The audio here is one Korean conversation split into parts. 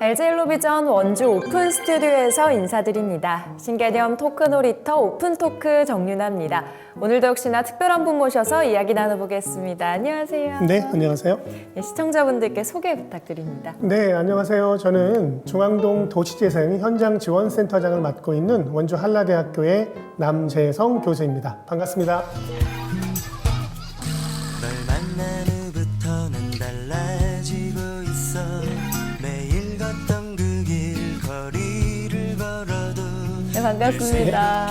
LG일로비전 원주 오픈 스튜디오에서 인사드립니다. 신개념 토크 놀이터 오픈 토크 정윤아입니다. 오늘도 역시나 특별한 분 모셔서 이야기 나눠보겠습니다. 안녕하세요. 네, 안녕하세요. 네, 시청자분들께 소개 부탁드립니다. 네, 안녕하세요. 저는 중앙동 도시재생 현장지원센터장을 맡고 있는 원주 한라대학교의 남재성 교수입니다. 반갑습니다. 널 만난 후부터는 달라지고 있어 매일 걷던 그 길거리를 걸어도 네, 반갑습니다.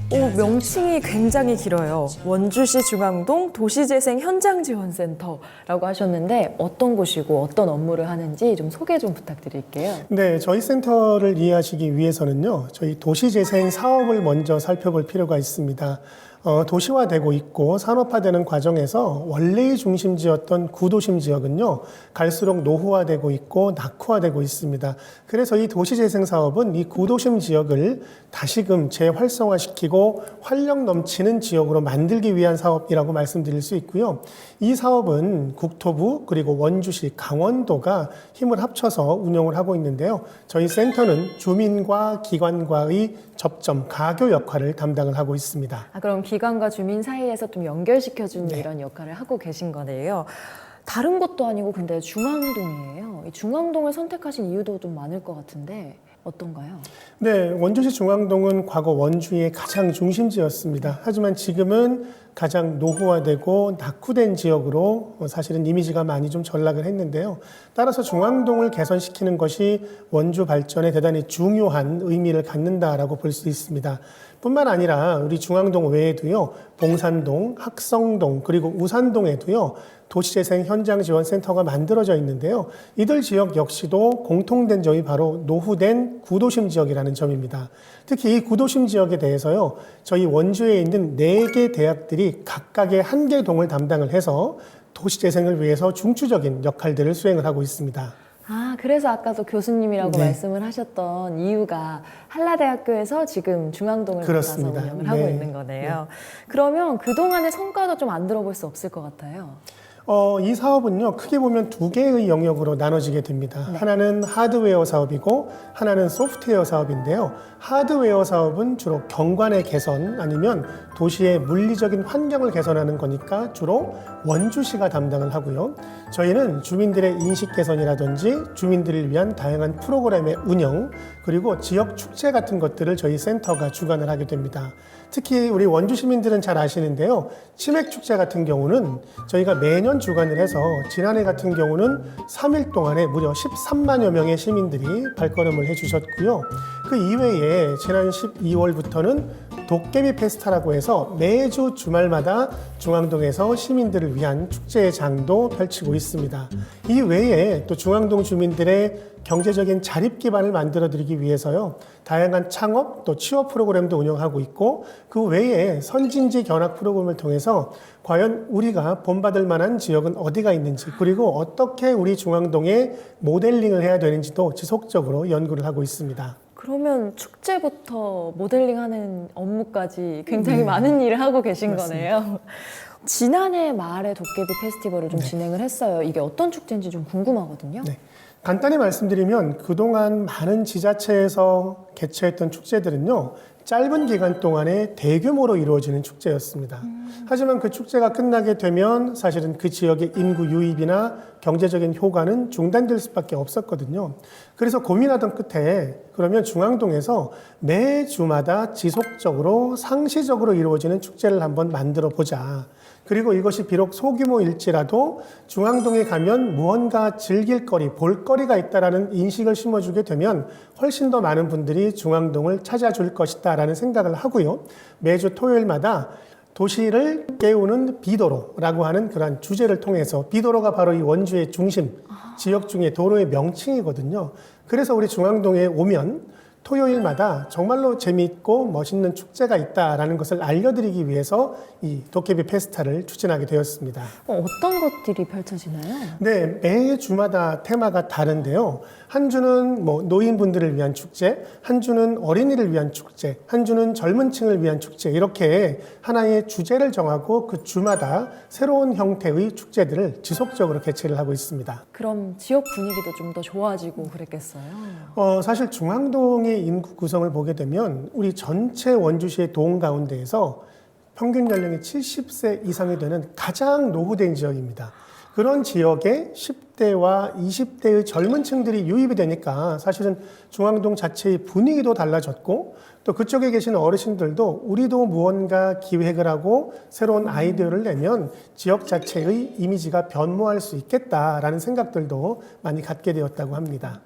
오, 명칭이 굉장히 길어요. 원주시 중앙동 도시재생 현장지원센터라고 하셨는데 어떤 곳이고 어떤 업무를 하는지 좀 소개 좀 부탁드릴게요. 네, 저희 센터를 이해하시기 위해서는요, 저희 도시재생 사업을 먼저 살펴볼 필요가 있습니다. 도시화되고 있고 산업화되는 과정에서 원래의 중심지였던 구도심 지역은요, 갈수록 노후화되고 있고 낙후화되고 있습니다. 그래서 이 도시재생 사업은 이 구도심 지역을 다시금 재활성화시키고 활력 넘치는 지역으로 만들기 위한 사업이라고 말씀드릴 수 있고요. 이 사업은 국토부 그리고 원주시, 강원도가 힘을 합쳐서 운영을 하고 있는데요. 저희 센터는 주민과 기관과의 접점, 가교 역할을 담당을 하고 있습니다. 그럼 기관과 주민 사이에서 좀 연결시켜주는 이런 역할을 하고 계신 거네요. 다른 곳도 아니고 근데 중앙동이에요. 이 중앙동을 선택하신 이유도 좀 많을 것 같은데 어떤가요? 네, 원주시 중앙동은 과거 원주의 가장 중심지였습니다. 하지만 지금은 가장 노후화되고 낙후된 지역으로 사실은 이미지가 많이 좀 전락을 했는데요. 따라서 중앙동을 개선시키는 것이 원주 발전에 대단히 중요한 의미를 갖는다라고 볼 수 있습니다. 뿐만 아니라 우리 중앙동 외에도요, 봉산동, 학성동, 그리고 우산동에도요, 도시재생 현장지원센터가 만들어져 있는데요. 이들 지역 역시도 공통된 점이 바로 노후된 구도심 지역이라는 점입니다. 특히 이 구도심 지역에 대해서요, 저희 원주에 있는 4개 대학들이 각각의 1개 동을 담당을 해서 도시재생을 위해서 중추적인 역할들을 수행을 하고 있습니다. 그래서 아까도 교수님이라고 네. 말씀을 하셨던 이유가 한라대학교에서 지금 중앙동을 맡아서 그렇습니다. 운영을 하고 네. 있는 거네요. 그러면 그동안의 성과도 좀 안 들어볼 수 없을 것 같아요. 이 사업은요, 크게 보면 2개의 영역으로 나눠지게 됩니다. 하나는 하드웨어 사업이고 하나는 소프트웨어 사업인데요. 하드웨어 사업은 주로 경관의 개선 아니면 도시의 물리적인 환경을 개선하는 거니까 주로 원주시가 담당을 하고요. 저희는 주민들의 인식 개선이라든지 주민들을 위한 다양한 프로그램의 운영 그리고 지역 축제 같은 것들을 저희 센터가 주관을 하게 됩니다. 특히 우리 원주 시민들은 잘 아시는데요. 치맥축제 같은 경우는 저희가 매년 주관을 해서 지난해 같은 경우는 3일 동안에 무려 13만여 명의 시민들이 발걸음을 해주셨고요. 그 이외에 지난 12월부터는 도깨비 페스타라고 해서 매주 주말마다 중앙동에서 시민들을 위한 축제의 장도 펼치고 있습니다. 이 외에 또 중앙동 주민들의 경제적인 자립 기반을 만들어드리기 위해서요, 다양한 창업 또 취업 프로그램도 운영하고 있고 그 외에 선진지 견학 프로그램을 통해서 과연 우리가 본받을 만한 지역은 어디가 있는지 그리고 어떻게 우리 중앙동에 모델링을 해야 되는지도 지속적으로 연구를 하고 있습니다. 그러면 축제부터 모델링하는 업무까지 굉장히 많은 일을 하고 계신 거네요. 지난해 말에 도깨비 페스티벌을 좀 진행을 했어요. 이게 어떤 축제인지 좀 궁금하거든요. 네. 간단히 말씀드리면 그동안 많은 지자체에서 개최했던 축제들은요, 짧은 기간 동안에 대규모로 이루어지는 축제였습니다. 하지만 그 축제가 끝나게 되면 사실은 그 지역의 인구 유입이나 경제적인 효과는 중단될 수밖에 없었거든요. 그래서 고민하던 끝에 그러면 중앙동에서 매주마다 지속적으로 상시적으로 이루어지는 축제를 한번 만들어 보자. 그리고 이것이 비록 소규모일지라도 중앙동에 가면 무언가 즐길 거리, 볼거리가 있다라는 인식을 심어주게 되면 훨씬 더 많은 분들이 중앙동을 찾아줄 것이다라는 생각을 하고요. 매주 토요일마다 도시를 깨우는 비도로라고 하는 그러한 주제를 통해서 비도로가 바로 이 원주의 중심, 지역 중에 도로의 명칭이거든요. 그래서 우리 중앙동에 오면 토요일마다 정말로 재미있고 멋있는 축제가 있다라는 것을 알려드리기 위해서 이 도깨비 페스타를 추진하게 되었습니다. 어떤 것들이 펼쳐지나요? 네, 매 주마다 테마가 다른데요. 한 주는 노인분들을 위한 축제, 한 주는 어린이를 위한 축제, 한 주는 젊은 층을 위한 축제, 이렇게 하나의 주제를 정하고 그 주마다 새로운 형태의 축제들을 지속적으로 개최를 하고 있습니다. 그럼 지역 분위기도 좀 더 좋아지고 그랬겠어요? 사실 중앙동의 인구 구성을 보게 되면 우리 전체 원주시의 동 가운데에서 평균 연령이 70세 이상이 되는 가장 노후된 지역입니다. 그런 지역에 10대와 20대의 젊은 층들이 유입이 되니까 사실은 중앙동 자체의 분위기도 달라졌고 또 그쪽에 계시는 어르신들도 우리도 무언가 기획을 하고 새로운 아이디어를 내면 지역 자체의 이미지가 변모할 수 있겠다라는 생각들도 많이 갖게 되었다고 합니다.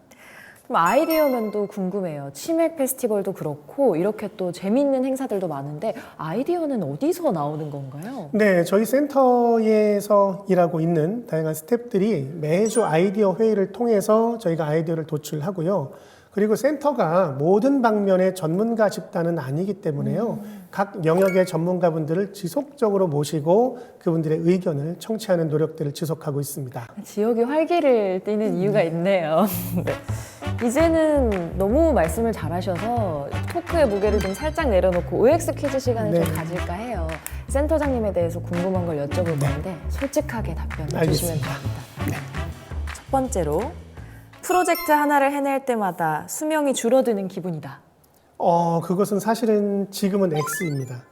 그럼 아이디어 면도 궁금해요. 치맥 페스티벌도 그렇고 이렇게 또 재미있는 행사들도 많은데 아이디어는 어디서 나오는 건가요? 네, 저희 센터에서 일하고 있는 다양한 스태프들이 매주 아이디어 회의를 통해서 저희가 아이디어를 도출하고요. 그리고 센터가 모든 방면의 전문가 집단은 아니기 때문에요. 각 영역의 전문가분들을 지속적으로 모시고 그분들의 의견을 청취하는 노력들을 지속하고 있습니다. 지역이 활기를 띠는 이유가 있네요. 네. 이제는 너무 말씀을 잘하셔서 토크의 무게를 좀 살짝 내려놓고 OX 퀴즈 시간을 네. 좀 가질까 해요. 센터장님에 대해서 궁금한 걸 여쭤볼 건데 솔직하게 답변해 주시면 알겠습니다. 됩니다. 첫 번째로 프로젝트 하나를 해낼 때마다 수명이 줄어드는 기분이다. 그것은 사실은 지금은 X입니다.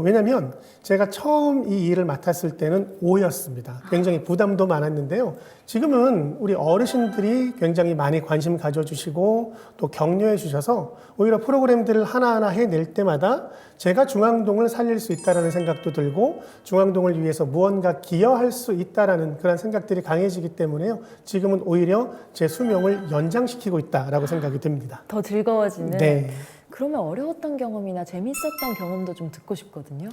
왜냐하면 제가 처음 이 일을 맡았을 때는 O였습니다. 굉장히 부담도 많았는데요. 지금은 우리 어르신들이 굉장히 많이 관심 가져주시고 또 격려해 주셔서 오히려 프로그램들을 하나하나 해낼 때마다 제가 중앙동을 살릴 수 있다는 생각도 들고 중앙동을 위해서 무언가 기여할 수 있다는 그런 생각들이 강해지기 때문에요. 지금은 오히려 제 수명을 연장시키고 있다라고 생각이 듭니다. 더 즐거워지는? 네. 그러면 어려웠던 경험이나 재밌었던 경험도 좀 듣고 싶거든요.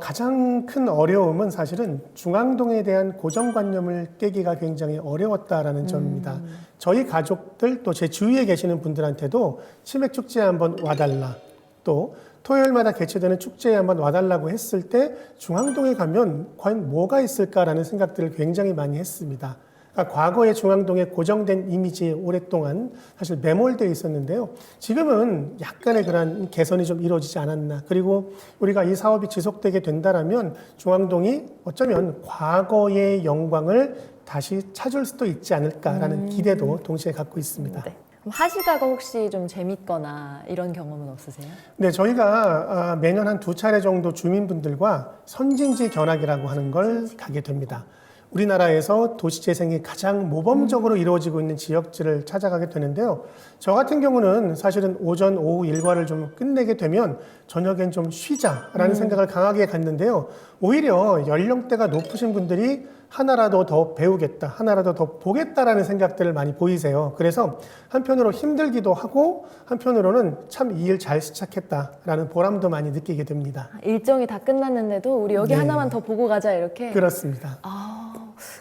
가장 큰 어려움은 사실은 중앙동에 대한 고정관념을 깨기가 굉장히 어려웠다라는 점입니다. 저희 가족들 또 제 주위에 계시는 분들한테도 치맥 축제에 한번 와달라, 또 토요일마다 개최되는 축제에 한번 와달라고 했을 때 중앙동에 가면 과연 뭐가 있을까라는 생각들을 굉장히 많이 했습니다. 그러니까 과거의 중앙동의 고정된 이미지에 오랫동안 사실 매몰되어 있었는데요. 지금은 약간의 그런 개선이 좀 이루어지지 않았나. 그리고 우리가 이 사업이 지속되게 된다라면 중앙동이 어쩌면 과거의 영광을 다시 찾을 수도 있지 않을까라는 기대도 동시에 갖고 있습니다. 네. 그럼 하시다가 혹시 좀 재밌거나 이런 경험은 없으세요? 네, 저희가 매년 한 2차례 정도 주민분들과 선진지 견학이라고 하는 걸 가게 됩니다. 우리나라에서 도시재생이 가장 모범적으로 이루어지고 있는 지역지를 찾아가게 되는데요. 저 같은 경우는 사실은 오전, 오후 일과를 좀 끝내게 되면 저녁엔 좀 쉬자라는 생각을 강하게 갖는데요. 오히려 연령대가 높으신 분들이 하나라도 더 배우겠다, 하나라도 더 보겠다라는 생각들을 많이 보이세요. 그래서 한편으로 힘들기도 하고 한편으로는 참 이 일 잘 시작했다라는 보람도 많이 느끼게 됩니다. 일정이 다 끝났는데도 우리 여기 네. 하나만 더 보고 가자 이렇게? 그렇습니다.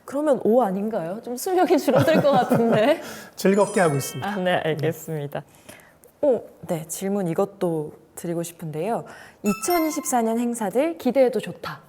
그러면 O 아닌가요? 좀 수명이 줄어들 것 같은데. 즐겁게 하고 있습니다. 아, 네, 알겠습니다. 네, 질문 이것도 드리고 싶은데요. 2024년 행사들 기대해도 좋다.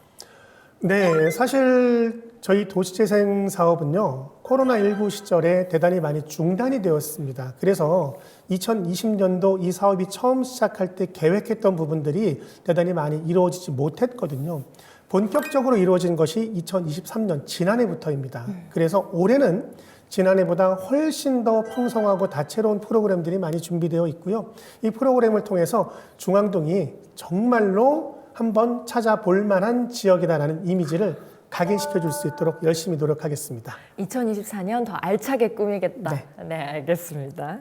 네, 사실 저희 도시재생 사업은요, 코로나19 시절에 대단히 많이 중단이 되었습니다. 그래서 2020년도 이 사업이 처음 시작할 때 계획했던 부분들이 대단히 많이 이루어지지 못했거든요. 본격적으로 이루어진 것이 2023년 지난해부터입니다. 그래서 올해는 지난해보다 훨씬 더 풍성하고 다채로운 프로그램들이 많이 준비되어 있고요. 이 프로그램을 통해서 중앙동이 정말로 한번 찾아볼 만한 지역이다라는 이미지를 각인시켜 줄 수 있도록 열심히 노력하겠습니다. 2024년 더 알차게 꾸미겠다. 네. 네, 알겠습니다.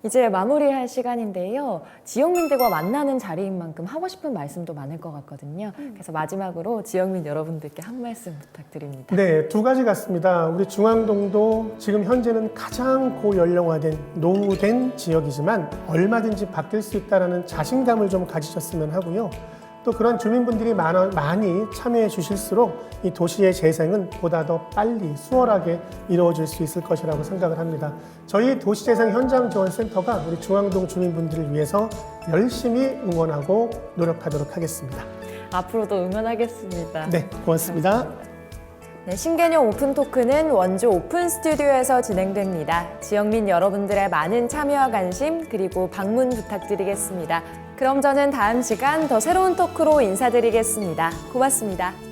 이제 마무리할 시간인데요. 지역민들과 만나는 자리인 만큼 하고 싶은 말씀도 많을 것 같거든요. 그래서 마지막으로 지역민 여러분들께 한 말씀 부탁드립니다. 네, 두 가지 같습니다. 우리 중앙동도 지금 현재는 가장 고연령화된 노후된 지역이지만 얼마든지 바뀔 수 있다는 자신감을 좀 가지셨으면 하고요. 또 그런 주민분들이 많이 참여해 주실수록 이 도시의 재생은 보다 더 빨리 수월하게 이루어질 수 있을 것이라고 생각을 합니다. 저희 도시재생 현장지원센터가 우리 중앙동 주민분들을 위해서 열심히 응원하고 노력하도록 하겠습니다. 앞으로도 응원하겠습니다. 네, 고맙습니다. 네, 신개념 오픈토크는 원주 오픈 스튜디오에서 진행됩니다. 지역민 여러분들의 많은 참여와 관심 그리고 방문 부탁드리겠습니다. 그럼 저는 다음 시간 더 새로운 토크로 인사드리겠습니다. 고맙습니다.